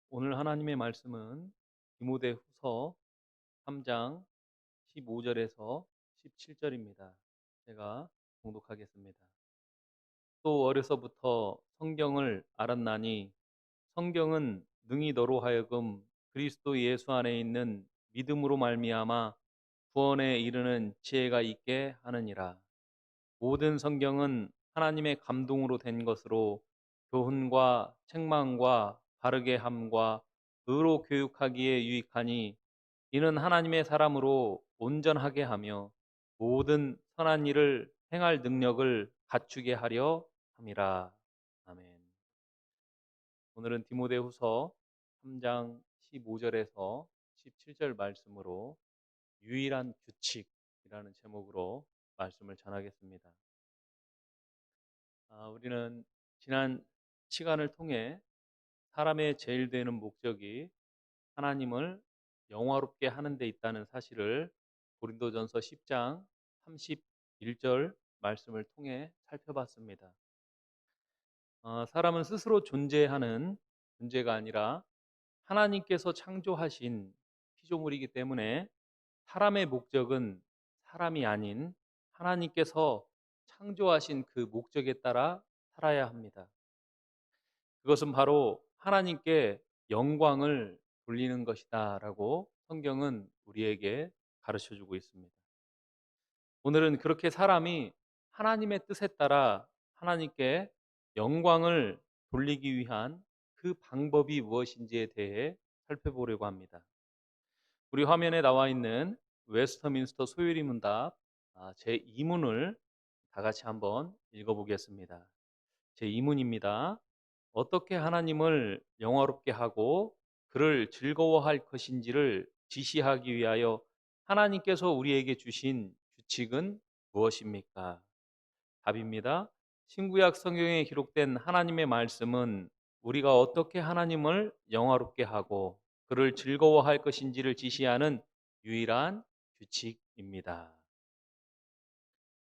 오늘 하나님의 말씀은 디모데후서 3장 15절에서 17절입니다. 제가 봉독하겠습니다. 또 어려서부터 성경을 알았나니 성경은 능히 너로 하여금 그리스도 예수 안에 있는 믿음으로 말미암아 구원에 이르는 지혜가 있게 하느니라. 모든 성경은 하나님의 감동으로 된 것으로 교훈과 책망과 바르게 함과 의로 교육하기에 유익하니 이는 하나님의 사람으로 온전하게 하며 모든 선한 일을 행할 능력을 갖추게 하려 함이라. 아멘. 오늘은 디모데후서 3장 15절에서 17절 말씀으로 유일한 규칙이라는 제목으로 말씀을 전하겠습니다. 우리는 지난 시간을 통해 사람의 제일 되는 목적이 하나님을 영화롭게 하는 데 있다는 사실을 고린도전서 10장 31절 말씀을 통해 살펴봤습니다. 사람은 스스로 존재하는 존재가 아니라 하나님께서 창조하신 피조물이기 때문에 사람의 목적은 사람이 아닌 하나님께서 창조하신 그 목적에 따라 살아야 합니다. 그것은 바로 하나님께 영광을 돌리는 것이다 라고 성경은 우리에게 가르쳐 주고 있습니다. 오늘은 그렇게 사람이 하나님의 뜻에 따라 하나님께 영광을 돌리기 위한 그 방법이 무엇인지에 대해 살펴보려고 합니다. 우리 화면에 나와 있는 웨스터민스터 소요리 문답 제2문을 다 같이 한번 읽어보겠습니다. 제2문입니다. 어떻게 하나님을 영화롭게 하고 그를 즐거워할 것인지를 지시하기 위하여 하나님께서 우리에게 주신 규칙은 무엇입니까? 답입니다. 신구약 성경에 기록된 하나님의 말씀은 우리가 어떻게 하나님을 영화롭게 하고 그를 즐거워할 것인지를 지시하는 유일한 규칙입니다.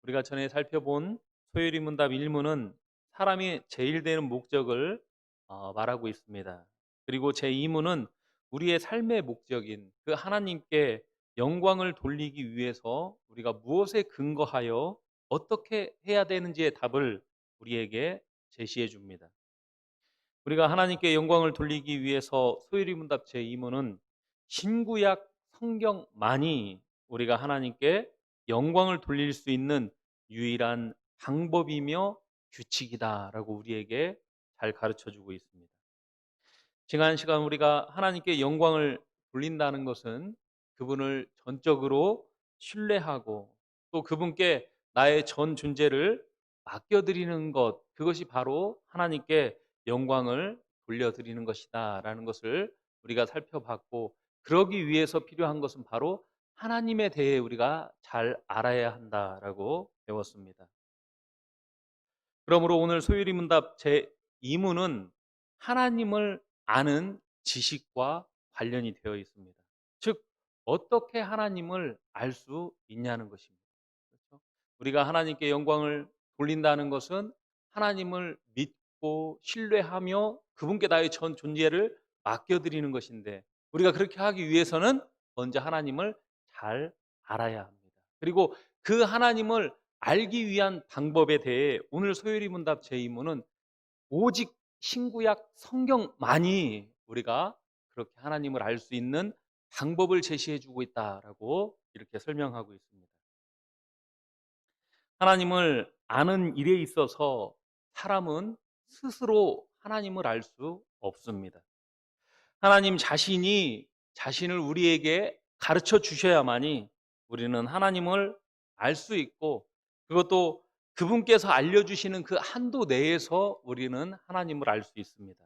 우리가 전에 살펴본 소요리 문답 1문은 사람이 제일 되는 목적을 말하고 있습니다. 그리고 제2문은 우리의 삶의 목적인 그 하나님께 영광을 돌리기 위해서 우리가 무엇에 근거하여 어떻게 해야 되는지의 답을 우리에게 제시해 줍니다. 우리가 하나님께 영광을 돌리기 위해서 소요리 문답 제2문은 신구약 성경만이 우리가 하나님께 영광을 돌릴 수 있는 유일한 방법이며 규칙이다라고 우리에게 잘 가르쳐 주고 있습니다. 지난 시간 우리가 하나님께 영광을 돌린다는 것은 그분을 전적으로 신뢰하고 또 그분께 나의 전 존재를 맡겨드리는 것, 그것이 바로 하나님께 영광을 돌려드리는 것이다 라는 것을 우리가 살펴봤고, 그러기 위해서 필요한 것은 바로 하나님에 대해 우리가 잘 알아야 한다라고 배웠습니다. 그러므로 오늘 소율이 문답 제2문은 하나님을 아는 지식과 관련이 되어 있습니다. 즉, 어떻게 하나님을 알 수 있냐는 것입니다. 그렇죠? 우리가 하나님께 영광을 돌린다는 것은 하나님을 믿고 신뢰하며 그분께 나의 전 존재를 맡겨드리는 것인데, 우리가 그렇게 하기 위해서는 먼저 하나님을 잘 알아야 합니다. 그리고 그 하나님을 알기 위한 방법에 대해 오늘 소요리 문답 제2문은 오직 신구약 성경만이 우리가 그렇게 하나님을 알 수 있는 방법을 제시해 주고 있다라고 이렇게 설명하고 있습니다. 하나님을 아는 일에 있어서 사람은 스스로 하나님을 알 수 없습니다. 하나님 자신이 자신을 우리에게 가르쳐 주셔야만이 우리는 하나님을 알 수 있고, 그것도 그분께서 알려주시는 그 한도 내에서 우리는 하나님을 알 수 있습니다.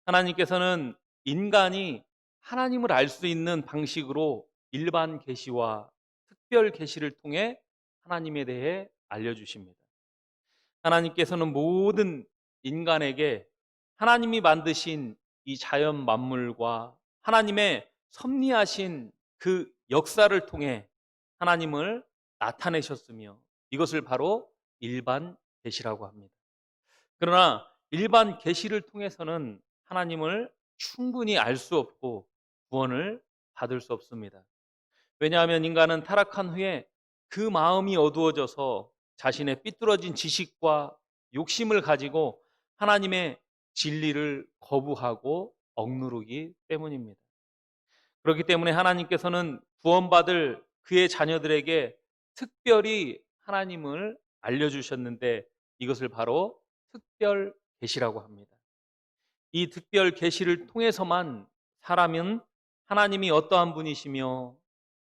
하나님께서는 인간이 하나님을 알 수 있는 방식으로 일반 계시와 특별 계시를 통해 하나님에 대해 알려주십니다. 하나님께서는 모든 인간에게 하나님이 만드신 이 자연 만물과 하나님의 섭리하신 그 역사를 통해 하나님을 나타내셨으며, 이것을 바로 일반 계시라고 합니다. 그러나 일반 계시를 통해서는 하나님을 충분히 알 수 없고 구원을 받을 수 없습니다. 왜냐하면 인간은 타락한 후에 그 마음이 어두워져서 자신의 삐뚤어진 지식과 욕심을 가지고 하나님의 진리를 거부하고 억누르기 때문입니다. 그렇기 때문에 하나님께서는 구원받을 그의 자녀들에게 특별히 하나님을 알려주셨는데, 이것을 바로 특별 계시라고 합니다. 이 특별 계시를 통해서만 사람은 하나님이 어떠한 분이시며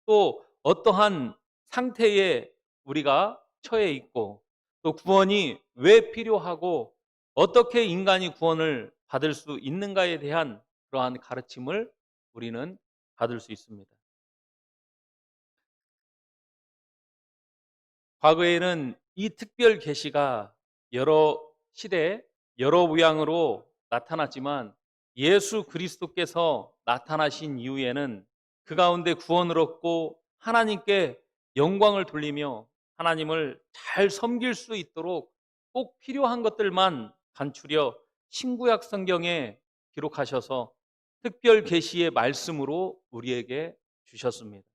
또 어떠한 상태에 우리가 처해 있고, 또 구원이 왜 필요하고 어떻게 인간이 구원을 받을 수 있는가에 대한 그러한 가르침을 우리는 받을 수 있습니다. 과거에는 이 특별 계시가 여러 시대 여러 모양으로 나타났지만, 예수 그리스도께서 나타나신 이후에는 그 가운데 구원을 얻고 하나님께 영광을 돌리며 하나님을 잘 섬길 수 있도록 꼭 필요한 것들만 간추려 신구약 성경에 기록하셔서 특별 계시의 말씀으로 우리에게 주셨습니다.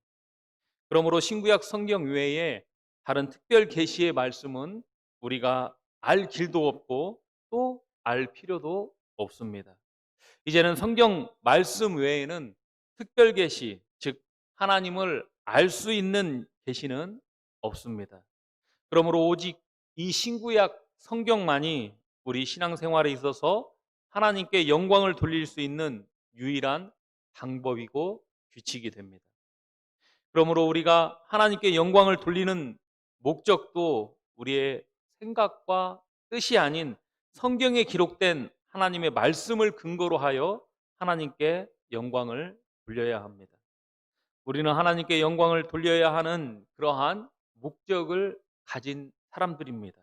그러므로 신구약 성경 외에 다른 특별 계시의 말씀은 우리가 알 길도 없고 또 알 필요도 없습니다. 이제는 성경 말씀 외에는 특별 계시, 즉 하나님을 알 수 있는 계시는 없습니다. 그러므로 오직 이 신구약 성경만이 우리 신앙생활에 있어서 하나님께 영광을 돌릴 수 있는 유일한 방법이고 규칙이 됩니다. 그러므로 우리가 하나님께 영광을 돌리는 목적도 우리의 생각과 뜻이 아닌 성경에 기록된 하나님의 말씀을 근거로 하여 하나님께 영광을 돌려야 합니다. 우리는 하나님께 영광을 돌려야 하는 그러한 목적을 가진 사람들입니다.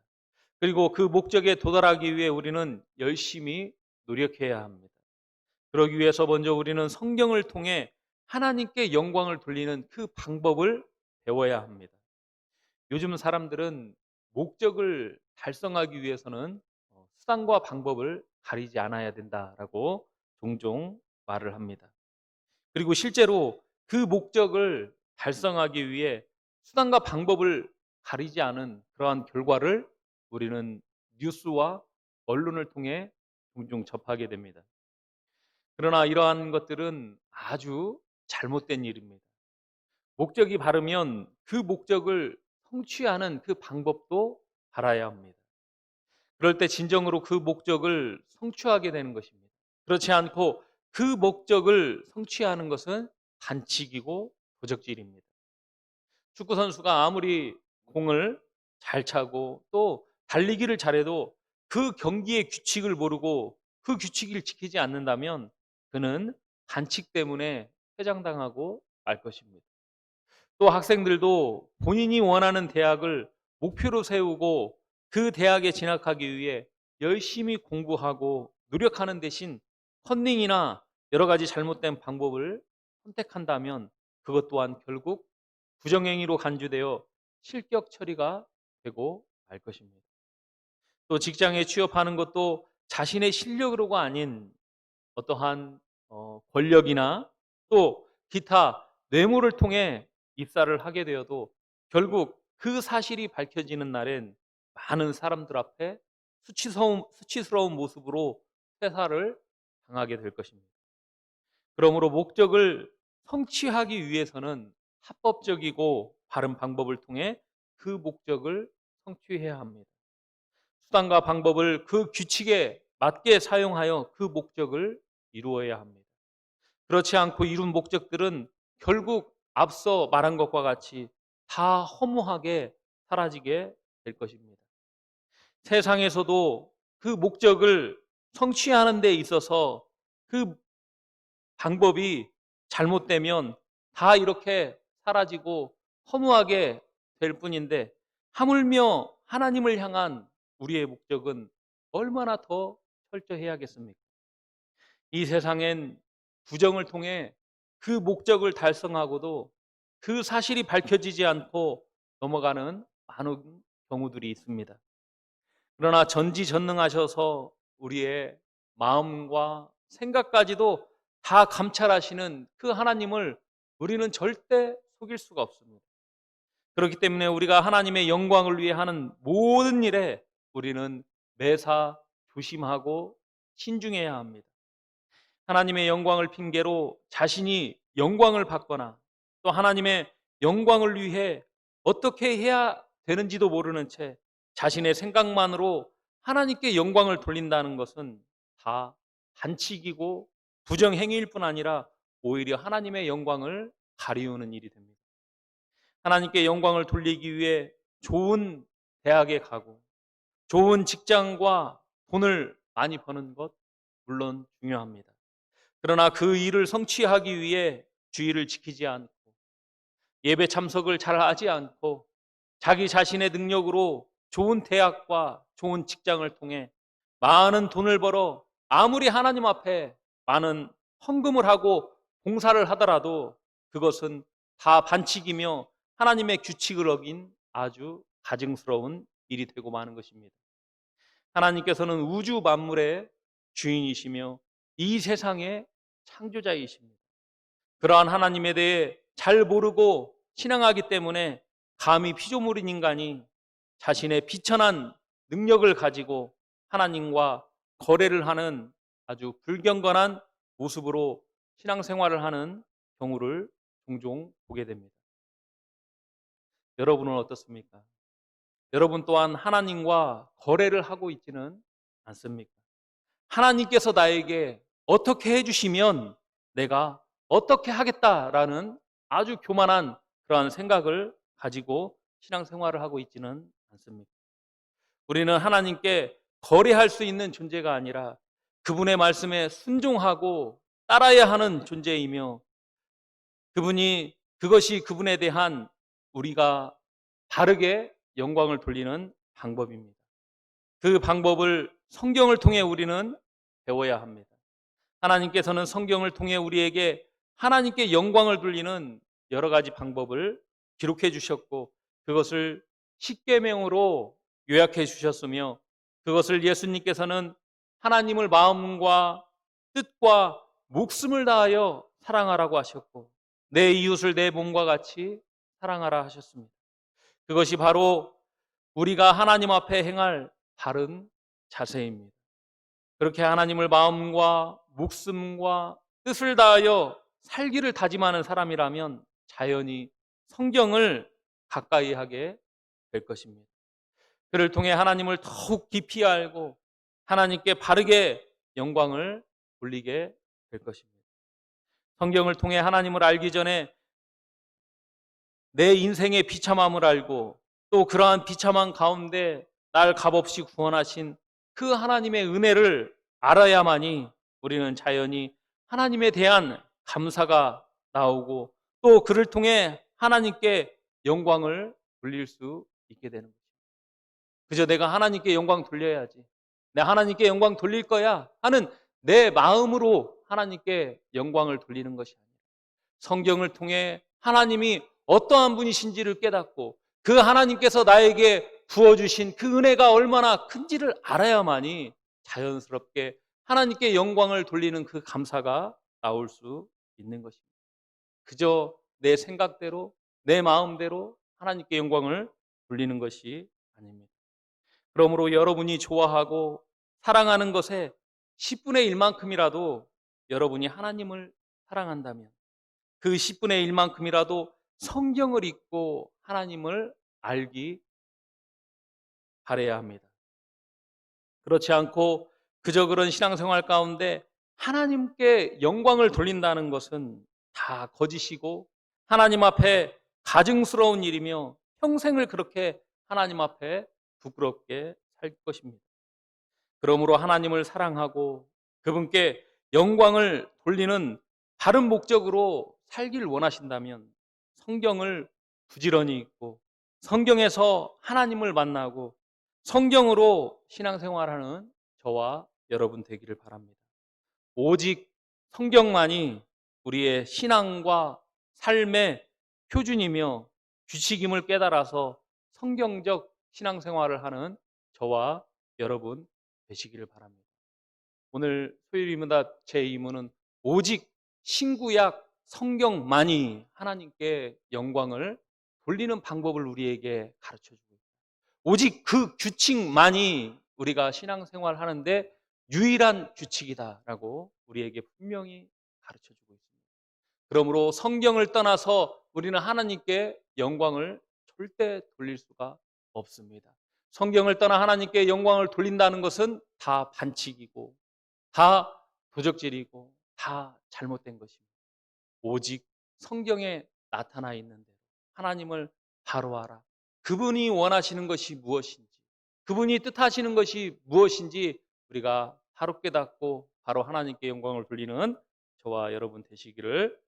그리고 그 목적에 도달하기 위해 우리는 열심히 노력해야 합니다. 그러기 위해서 먼저 우리는 성경을 통해 하나님께 영광을 돌리는 그 방법을 배워야 합니다. 요즘 사람들은 목적을 달성하기 위해서는 수단과 방법을 가리지 않아야 된다라고 종종 말을 합니다. 그리고 실제로 그 목적을 달성하기 위해 수단과 방법을 가리지 않은 그러한 결과를 우리는 뉴스와 언론을 통해 종종 접하게 됩니다. 그러나 이러한 것들은 아주 잘못된 일입니다. 목적이 바르면 그 목적을 성취하는 그 방법도 바라야 합니다. 그럴 때 진정으로 그 목적을 성취하게 되는 것입니다. 그렇지 않고 그 목적을 성취하는 것은 반칙이고 도적질입니다. 축구 선수가 아무리 공을 잘 차고 또 달리기를 잘해도 그 경기의 규칙을 모르고 그 규칙을 지키지 않는다면 그는 반칙 때문에 퇴장당하고 말 것입니다. 또 학생들도 본인이 원하는 대학을 목표로 세우고 그 대학에 진학하기 위해 열심히 공부하고 노력하는 대신 컨닝이나 여러 가지 잘못된 방법을 선택한다면 그것 또한 결국 부정행위로 간주되어 실격 처리가 되고 말 것입니다. 또 직장에 취업하는 것도 자신의 실력으로가 아닌 어떠한 권력이나 또 기타 뇌물을 통해 입사를 하게 되어도 결국 그 사실이 밝혀지는 날엔 많은 사람들 앞에 수치스러운 모습으로 퇴사를 당하게 될 것입니다. 그러므로 목적을 성취하기 위해서는 합법적이고 바른 방법을 통해 그 목적을 성취해야 합니다. 수단과 방법을 그 규칙에 맞게 사용하여 그 목적을 이루어야 합니다. 그렇지 않고 이룬 목적들은 결국 앞서 말한 것과 같이 다 허무하게 사라지게 될 것입니다. 세상에서도 그 목적을 성취하는 데 있어서 그 방법이 잘못되면 다 이렇게 사라지고 허무하게 될 뿐인데, 하물며 하나님을 향한 우리의 목적은 얼마나 더 철저해야겠습니까? 이 세상엔 부정을 통해 그 목적을 달성하고도 그 사실이 밝혀지지 않고 넘어가는 많은 경우들이 있습니다. 그러나 전지전능하셔서 우리의 마음과 생각까지도 다 감찰하시는 그 하나님을 우리는 절대 속일 수가 없습니다. 그렇기 때문에 우리가 하나님의 영광을 위해 하는 모든 일에 우리는 매사 조심하고 신중해야 합니다. 하나님의 영광을 핑계로 자신이 영광을 받거나 또 하나님의 영광을 위해 어떻게 해야 되는지도 모르는 채 자신의 생각만으로 하나님께 영광을 돌린다는 것은 다 반칙이고 부정행위일 뿐 아니라 오히려 하나님의 영광을 가리우는 일이 됩니다. 하나님께 영광을 돌리기 위해 좋은 대학에 가고 좋은 직장과 돈을 많이 버는 것 물론 중요합니다. 그러나 그 일을 성취하기 위해 주의를 지키지 않고 예배 참석을 잘 하지 않고 자기 자신의 능력으로 좋은 대학과 좋은 직장을 통해 많은 돈을 벌어 아무리 하나님 앞에 많은 헌금을 하고 봉사를 하더라도 그것은 다 반칙이며 하나님의 규칙을 어긴 아주 가증스러운 일이 되고 마는 것입니다. 하나님께서는 우주 만물의 주인이시며 이 세상의 창조자이십니다. 그러한 하나님에 대해 잘 모르고 신앙하기 때문에 감히 피조물인 인간이 자신의 비천한 능력을 가지고 하나님과 거래를 하는 아주 불경건한 모습으로 신앙생활을 하는 경우를 종종 보게 됩니다. 여러분은 어떻습니까? 여러분 또한 하나님과 거래를 하고 있지는 않습니까? 하나님께서 나에게 어떻게 해주시면 내가 어떻게 하겠다라는 아주 교만한 그러한 생각을 가지고 신앙생활을 하고 있지는 않습니다. 우리는 하나님께 거래할 수 있는 존재가 아니라 그분의 말씀에 순종하고 따라야 하는 존재이며 그것이 그분에 대한 우리가 바르게 영광을 돌리는 방법입니다. 그 방법을 성경을 통해 우리는 배워야 합니다. 하나님께서는 성경을 통해 우리에게 하나님께 영광을 돌리는 여러 가지 방법을 기록해 주셨고 그것을 십계명으로 요약해 주셨으며 그것을 예수님께서는 하나님을 마음과 뜻과 목숨을 다하여 사랑하라고 하셨고 내 이웃을 내 몸과 같이 사랑하라 하셨습니다. 그것이 바로 우리가 하나님 앞에 행할 바른 자세입니다. 그렇게 하나님을 마음과 목숨과 뜻을 다하여 살기를 다짐하는 사람이라면 자연히 성경을 가까이 하게 될 것입니다. 그를 통해 하나님을 더욱 깊이 알고 하나님께 바르게 영광을 돌리게 될 것입니다. 성경을 통해 하나님을 알기 전에 내 인생의 비참함을 알고 또 그러한 비참한 가운데 날 값없이 구원하신 그 하나님의 은혜를 알아야만이 우리는 자연히 하나님에 대한 감사가 나오고 또 그를 통해 하나님께 영광을 돌릴 수 있게 되는 것입니다. 그저 내가 하나님께 영광 돌려야지. 내 하나님께 영광 돌릴 거야 하는 내 마음으로 하나님께 영광을 돌리는 것이 아니라 성경을 통해 하나님이 어떠한 분이신지를 깨닫고 그 하나님께서 나에게 부어주신 그 은혜가 얼마나 큰지를 알아야만이 자연스럽게 하나님께 영광을 돌리는 그 감사가 나올 수 있는 것입니다. 그저 내 생각대로 내 마음대로 하나님께 영광을 돌리는 것이 아닙니다. 그러므로 여러분이 좋아하고 사랑하는 것에 10분의 1만큼이라도 여러분이 하나님을 사랑한다면 그 10분의 1만큼이라도 성경을 읽고 하나님을 알기 바라야 합니다. 그렇지 않고 그저 그런 신앙생활 가운데 하나님께 영광을 돌린다는 것은 다 거짓이고 하나님 앞에 가증스러운 일이며 평생을 그렇게 하나님 앞에 부끄럽게 살 것입니다. 그러므로 하나님을 사랑하고 그분께 영광을 돌리는 바른 목적으로 살기를 원하신다면 성경을 부지런히 읽고 성경에서 하나님을 만나고 성경으로 신앙생활하는 저와 여러분 되기를 바랍니다. 오직 성경만이 우리의 신앙과 삶의 표준이며 규칙임을 깨달아서 성경적 신앙생활을 하는 저와 여러분 되시기를 바랍니다. 오늘 소일입니다. 제 임무는 오직 신구약 성경만이 하나님께 영광을 돌리는 방법을 우리에게 가르쳐 주고 있습니다. 오직 그 규칙만이 우리가 신앙생활 하는데 유일한 규칙이다라고 우리에게 분명히 가르쳐 주고 있습니다. 그러므로 성경을 떠나서 우리는 하나님께 영광을 절대 돌릴 수가 없습니다. 성경을 떠나 하나님께 영광을 돌린다는 것은 다 반칙이고 다 도적질이고 다 잘못된 것입니다. 오직 성경에 나타나 있는 대로 하나님을 바로 알아. 그분이 원하시는 것이 무엇인지, 그분이 뜻하시는 것이 무엇인지 우리가 바로 깨닫고 바로 하나님께 영광을 돌리는 저와 여러분 되시기를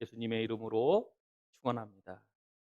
예수님의 이름으로 축원합니다.